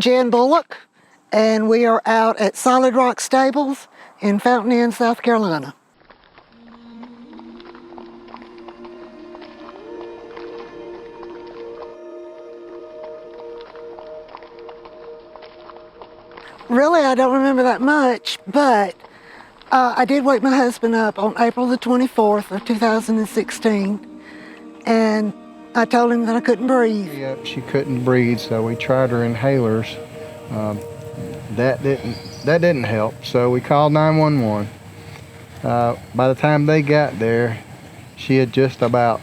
Jan Bullock, and we are out at Solid Rock Stables in Fountain Inn, South Carolina. Really, I don't remember that much, but I did wake my husband up on April the 24th of 2016, and I told him that I couldn't breathe. Yep, she couldn't breathe, so we tried her inhalers. That didn't help, so we called 911. By the time they got there, she had just about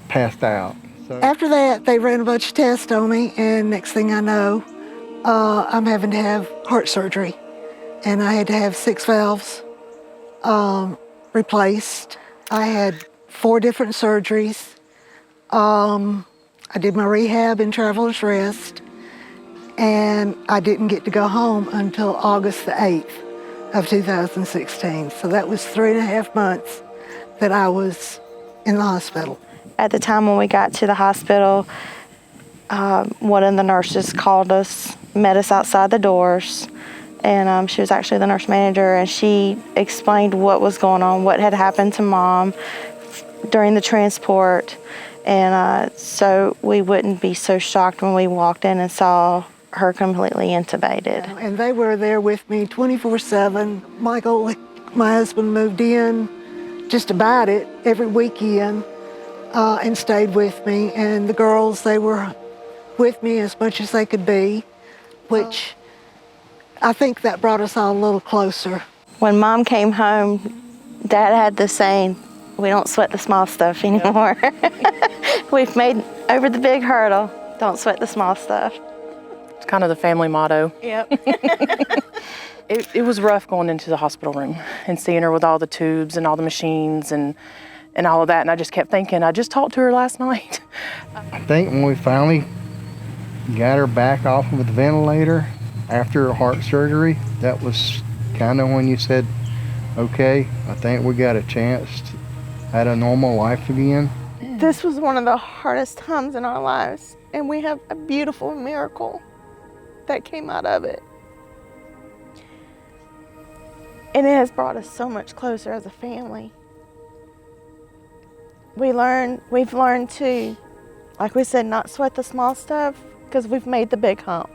passed out. So After that, they ran a bunch of tests on me, and next thing I know, I'm having to have heart surgery, and I had to have 6 valves replaced. I had 4 different surgeries. I did my rehab and traveler's rest, and I didn't get to go home until August the 8th of 2016. So that was 3.5 months that I was in the hospital. At the time when we got to the hospital, one of the nurses called us, met us outside the doors, and she was actually the nurse manager, and she explained what was going on, what had happened to Mom during the transport, and so we wouldn't be so shocked when we walked in and saw her completely intubated. And they were there with me 24/7. Michael, my husband, moved in just about it every weekend and stayed with me, and the girls, they were with me as much as they could be, which I think that brought us all a little closer. When Mom came home, Dad had this saying, "We don't sweat the small stuff anymore." We've made over the big hurdle. Don't sweat the small stuff. It's kind of the family motto. Yep. It was rough going into the hospital room and seeing her with all the tubes and all the machines and all of that. And I just kept thinking, I just talked to her last night. I think when we finally got her back off of the ventilator after her heart surgery, that was kind of when you said, okay, I think we got a chance to have a normal life again. This was one of the hardest times in our lives, and we have a beautiful miracle that came out of it. And it has brought us so much closer as a family. We've learned to, like we said, not sweat the small stuff, because we've made the big hump.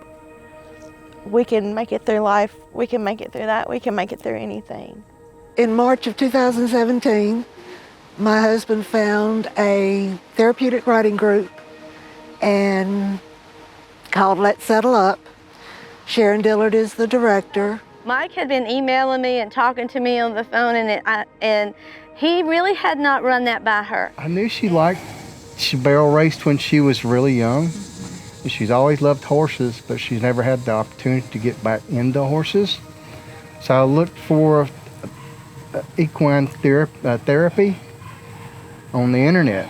We can make it through life, we can make it through that, we can make it through anything. In March of 2017, my husband found a therapeutic writing group and called Let's Settle Up. Sharon Dillard is the director. Mike had been emailing me and talking to me on the phone, and he really had not run that by her. I knew she barrel raced when she was really young. She's always loved horses, but she's never had the opportunity to get back into horses. So I looked for equine therapy on the internet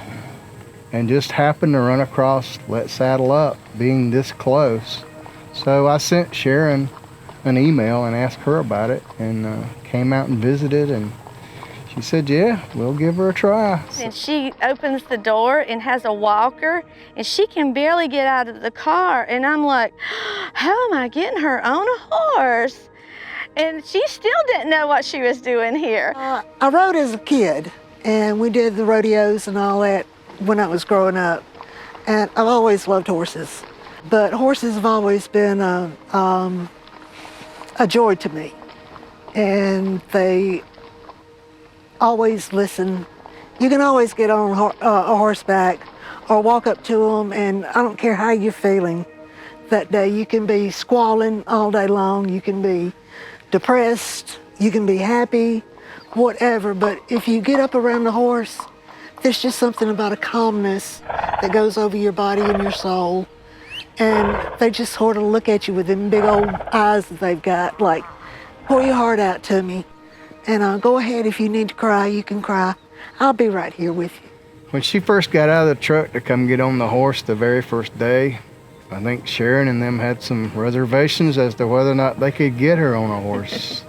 and just happened to run across Let's Saddle Up being this close. So I sent Sharon an email and asked her about it, and came out and visited, and she said, yeah, we'll give her a try. And she opens the door and has a walker, and she can barely get out of the car. And I'm like, how am I getting her on a horse? And she still didn't know what she was doing here. I rode as a kid, and we did the rodeos and all that when I was growing up. And I've always loved horses, but horses have always been a joy to me. And they always listen. You can always get on a horseback or walk up to them, and I don't care how you're feeling that day. You can be squalling all day long, you can be depressed, you can be happy, whatever, but if you get up around the horse, there's just something about a calmness that goes over your body and your soul, and they just sort of look at you with them big old eyes that they've got, like, pour your heart out to me, and go ahead, if you need to cry, you can cry. I'll be right here with you. When she first got out of the truck to come get on the horse the very first day, I think Sharon and them had some reservations as to whether or not they could get her on a horse.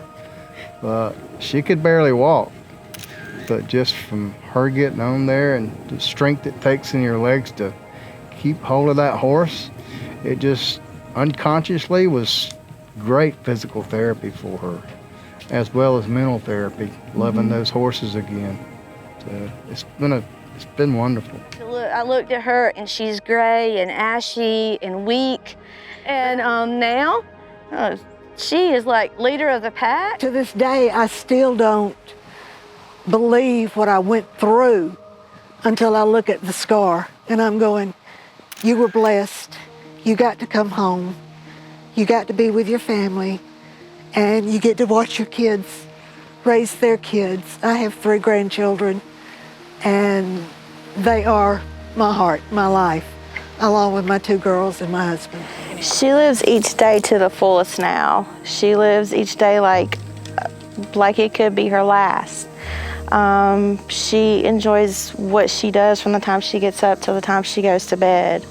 But she could barely walk. But just from her getting on there and the strength it takes in your legs to keep hold of that horse, it just unconsciously was great physical therapy for her, as well as mental therapy, loving those horses again. So it's been wonderful. I looked at her and she's gray and ashy and weak. And now she is like leader of the pack. To this day, I still don't believe what I went through until I look at the scar and I'm going, you were blessed. You got to come home. You got to be with your family and you get to watch your kids raise their kids. I have 3 grandchildren and they are my heart, my life, along with my 2 girls and my husband. She lives each day to the fullest now. She lives each day like it could be her last. She enjoys what she does from the time she gets up till the time she goes to bed.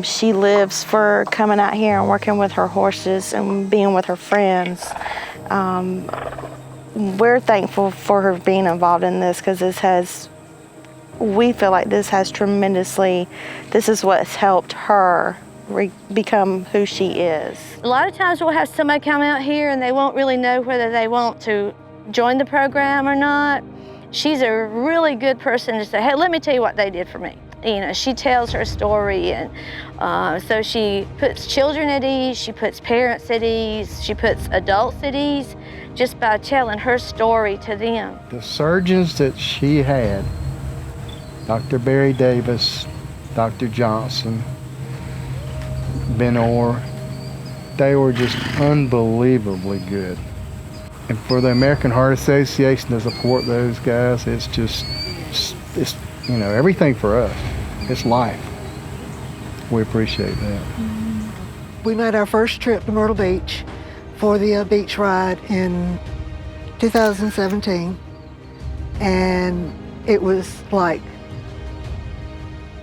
She lives for coming out here and working with her horses and being with her friends. We're thankful for her being involved in this because we feel like this is what's helped her become who she is. A lot of times we'll have somebody come out here and they won't really know whether they want to join the program or not. She's a really good person to say, hey, let me tell you what they did for me. You know, she tells her story, and so she puts children at ease, she puts parents at ease, she puts adults at ease just by telling her story to them. The surgeons that she had, Dr. Barry Davis, Dr. Johnson, Ben Orr, they were just unbelievably good. And for the American Heart Association to support those guys, it's everything for us. It's life. We appreciate that. We made our first trip to Myrtle Beach for the beach ride in 2017, and it was like,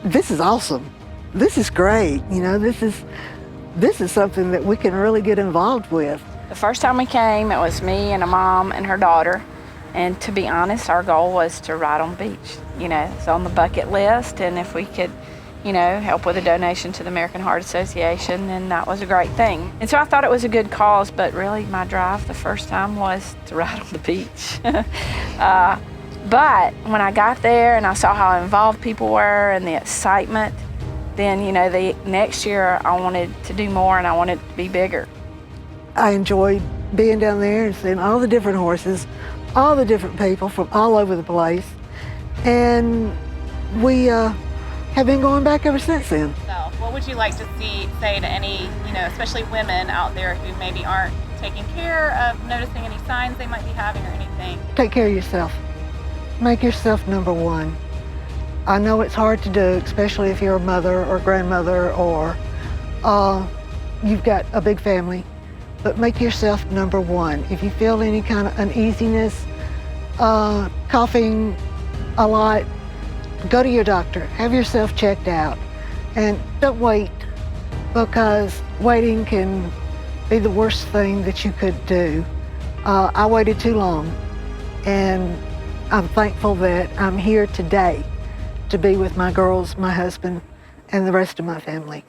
this is awesome. This is great. You know, this is something that we can really get involved with. The first time we came, it was me and a mom and her daughter. And to be honest, our goal was to ride on the beach. You know, it's on the bucket list. And if we could, help with a donation to the American Heart Association, then that was a great thing. And so I thought it was a good cause, but really my drive the first time was to ride on the beach. But when I got there and I saw how involved people were and the excitement, then, the next year I wanted to do more and I wanted to be bigger. I enjoyed being down there and seeing all the different horses, all the different people from all over the place. And we have been going back ever since then. So what would you like to say to any, especially women out there who maybe aren't taking care of noticing any signs they might be having or anything? Take care of yourself. Make yourself number one. I know it's hard to do, especially if you're a mother or grandmother or you've got a big family, but make yourself number one. If you feel any kind of uneasiness, coughing a lot, go to your doctor, have yourself checked out, and don't wait, because waiting can be the worst thing that you could do. I waited too long, and I'm thankful that I'm here today to be with my girls, my husband, and the rest of my family.